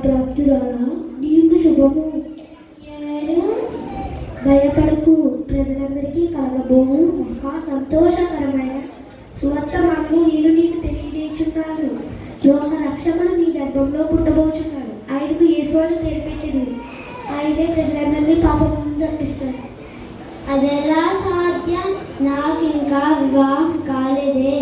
ప్రాప్తురాలా, నీకు శుభము. ఎవరు? భయపడకు, ప్రజలందరికీ కలగబోవు మహా సంతోషకరమైన సువర్తమానము నేను నీకు తెలియజేయుచున్నాను. లోక రక్షకుడు నీ గర్భంలో పుట్టబోచున్నాడు. ఆయనకు యేసు అని పేరు పెట్టింది. ఆయనే ప్రజలందరినీ పాపం నుండి తప్పిస్తాడు. అదెలా సాధ్యం? నాకు ఇంకా వివాహం కాలేదే.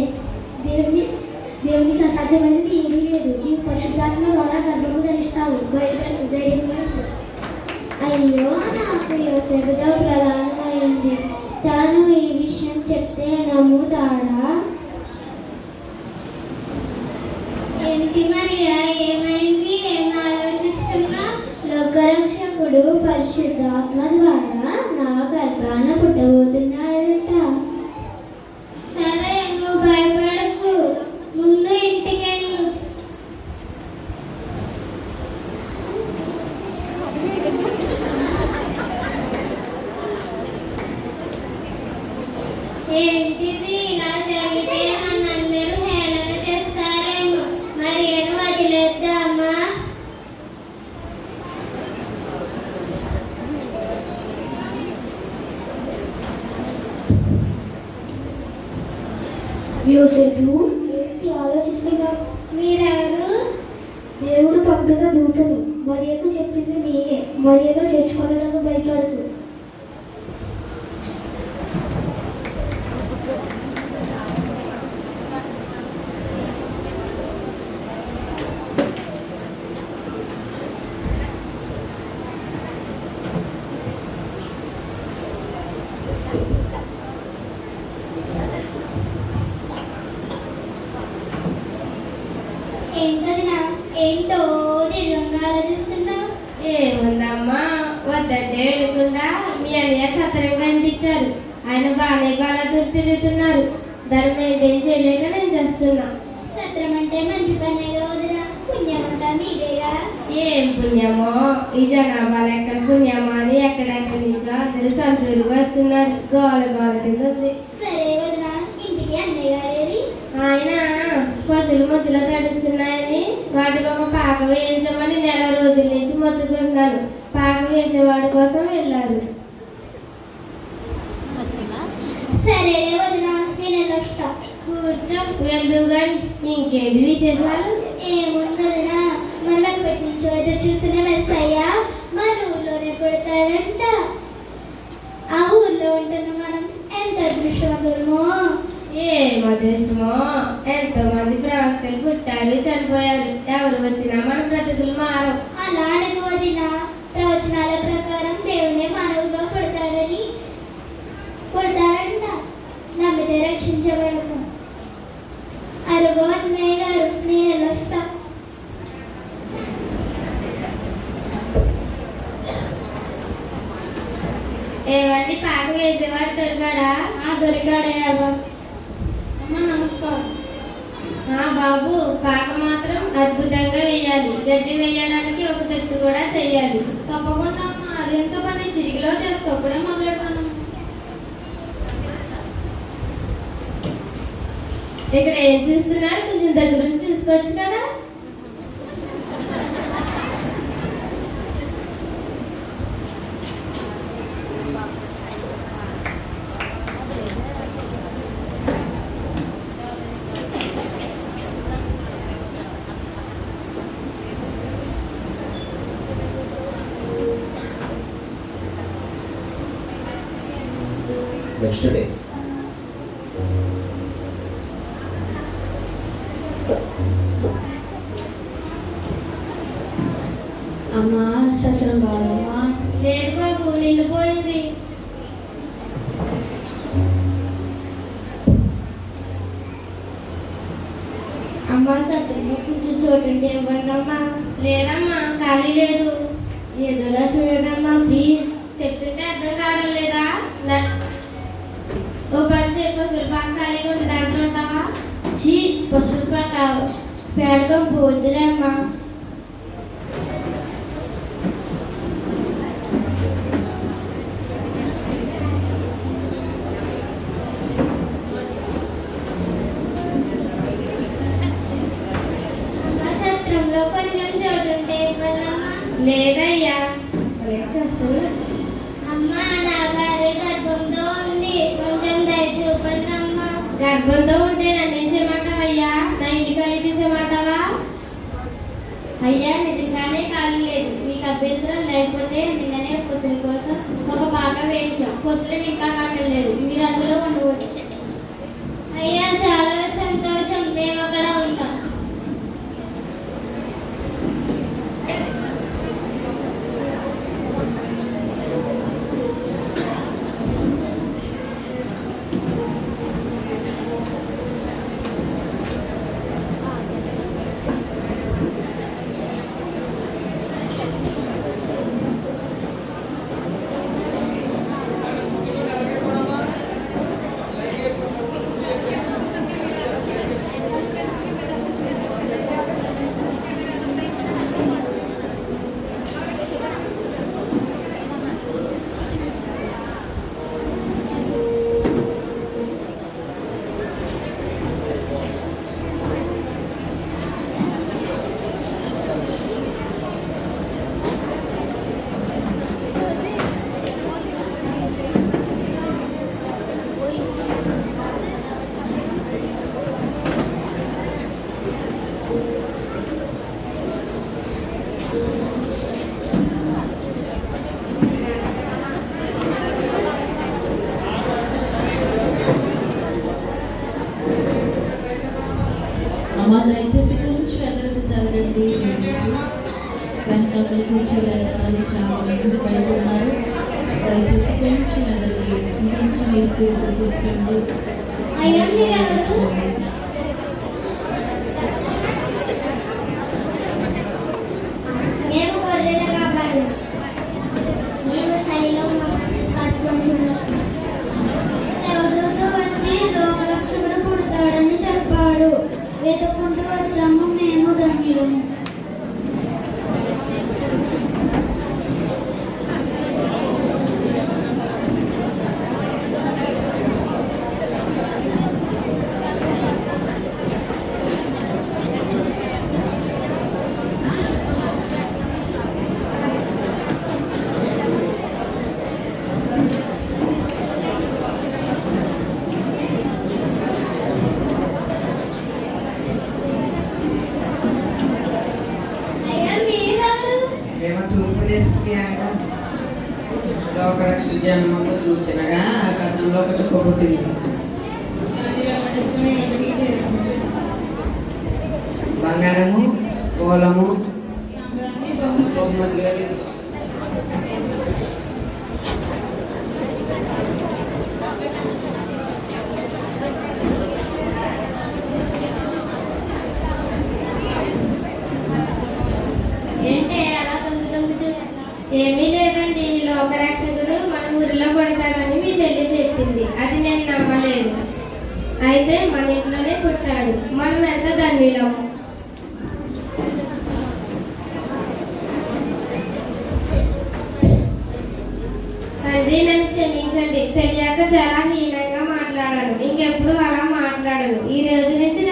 దేవునికి అసాధ్యమైనది ఏమీ లేదు. నీవు పరిశుద్ధాత్మ ద్వారా గర్భము ధరిస్తావు. బయట ధైర్యంగా ఉంది. అయ్యో, నాకు యోసేపుతో ప్రధానమైంది. తను ఈ విషయం చెప్తే నమ్ముతాడా? ఏంటి మరియా, ఏమైంది? ఏం ఆలోచిస్తున్నా? లోకరక్షకుడు పరిశుద్ధాత్మ ద్వారా నా గర్భాన పుట్టబోతున్నాడట. సరే, నువ్వు భయపడకు. ముందు ఇంటికెళ్ళు. ఏంటిది? ఇలా జరిగితే మనందరూ హేళన చేస్తారేమో. మరి ఏను వదిలేద్దామా? యోసేపు, ఏంటి ఆలోచిస్తున్నావు? మీరెవరు? దేవుడు పంపిన దూతను. మరియకు చెప్పింది నేనే. మరియను చేర్చుకోవడానికి భయపడకు. ఏంటో దీర్ఘంగా ఆలోచిస్తున్నావు? ఏముందమ్మా, వద్దంటే వినకుండా మీ అన్నయ్య సత్రం కనిపించారు. ఆయన బాగానే బలాదూరు తిరుగుతున్నారు. దాన్ని మెయింటైన్ చేయలేక నేను చేస్తున్నా. సత్రం అంటే మంచి పనేగా వదినా. పుణ్యం అంతా మీదేగా. ఏం పుణ్యమో, ఈ జనాభా లెక్క పుణ్యమో అని ఎక్కడెక్కడి నుంచో అందరూ సంతూరుకు వస్తున్నారు. గోల గోల కింద ఉంది. సరే వదినా, ఇంటికి అన్నయ్య గారేరి? ఆయన పసులు ముచ్చులో తడుస్తున్నాయని వాటికి ఒక పాక వేయించమని నెల రోజుల నుంచి మొత్తుకుంటున్నాను. పాక వేసేవాడి కోసం వెళ్ళారు. సరేలే వదినా, నేను వెళ్ళొస్తా. కూర్చో, వెళ్దు గాని. ఇంకేంటి విశేషాలు? ఏముంది వదినా, మనం ఎప్పటి నుంచో ఎదురు చూసిన మెస్సయ్య మన ఊర్లోనే పుడతాడంట. ఆ ఊర్లో ఉంటున్న మనం ఎంత అదృష్టవంతులమో. ఏం అదృష్టమో, ఎంతో మంది ప్రవక్తలు పుట్టారు, చనిపోయారు. ఎవరు వచ్చినా మన బ్రతుకులు మారవు. అలా అనకు వదినా, ప్రవచనాల ప్రకారం దేవుడే మానవుగా పుడతాడంట. నమ్మితే రక్షించబడతాం. అరుగో అన్నయ్య గారు, నేను వెళ్ళొస్తా. ఏమండి, పాక వేసేవారు దొరికాడా? దొరికాడే అమ్మా. నమస్కారం. బాబు, పాక మాత్రం అద్భుతంగా వేయాలి. గడ్డి వేయడానికి ఒక తట్టు కూడా చెయ్యాలి. తప్పకుండా అమ్మా, అదెంత పని చిటికలో చేస్తే అప్పుడే మొదలెడతాను. ఇక్కడ ఏం చూస్తున్నారు? కొంచెం దగ్గర నుంచి చూసుకోవచ్చు కదా. నెక్స్ట్ డే అమ్మా, సత్రం కావాలమ్మా. లేదు బాబు, నిండిపోయింది. అమ్మ, సత్రంలో కొంచెం చోటుంటే ఇవ్వండమ్మా. లేదమ్మా, ఖాళీ లేదు. ఏదోలా చూడండమ్మా ప్లీజ్. చెప్తుంటే అర్థం కావడం లేదా? ఓ పని చేయి, పసులు పాక ఖాళీగా ఉంది, దాంట్లో ఉంటావా? చీ, పసుపు పట్ట పేడకం పోద్దులే అమ్మా. సత్రంలో కొంచెం చోటుంటే ఇవ్వండి. గర్భంతో ఉంటే నన్ను ఏం చేయమంటావయ్యా? నా ఇల్లు ఖాళీ చేసేయమంటావా? అయ్యా నిజంగానే ఖాళీ లేదు. మీకు అభ్యంతరం లేకపోతే నిన్ననే పొసుల కోసం ఒక పాక వేయించాం. పొసులు ఇంకా కట్టలేదు. మీరు అందులో ఉండవచ్చు. అయ్యా చాలా సంతోషం. మేము అక్కడ ఉంటాం. అమ్మ దయచేసి కొంచెం ఎదురుకు జరగండి. వెనకాతలు కూర్చొని వేస్తారు. చాలా మంది బయట ఉన్నారు. దయచేసి కొంచెం ఎదురుకి కొంచెం ఇరుకు కూర్చోండి. అయ్యా మీరెవరు? మేము గొర్రెల కావాలి. మేము చలిలో కాచుకుంటున్నాం. ఎవరితో వచ్చి లోకరక్షకుడు పుడతాడని చెప్పాడు. వెతుక్కుంటూ వచ్చాము. మేము ధన్యులము. మేము తూర్పు దేశకి లోకరక్ష జన్మకు సూచనగా ఆకాశంలో ఒక చుక్క పుట్టింది. బంగారము పూలము బహుమతిగా తీసుకో. ఏమీ లేదండి. లోకరక్షకుడు మన ఊరిలో పుడతాడని మీ చెల్లి చెప్పింది. అది నేను నమ్మలేదు. అయితే మన ఇంట్లోనే పుట్టాడు. మనం ఎంత ధన్యులం. తండ్రి నన్ను క్షమించండి. తెలియక చాలా హీనంగా మాట్లాడాను. ఇంకెప్పుడు అలా మాట్లాడను. ఈ రోజు నుంచి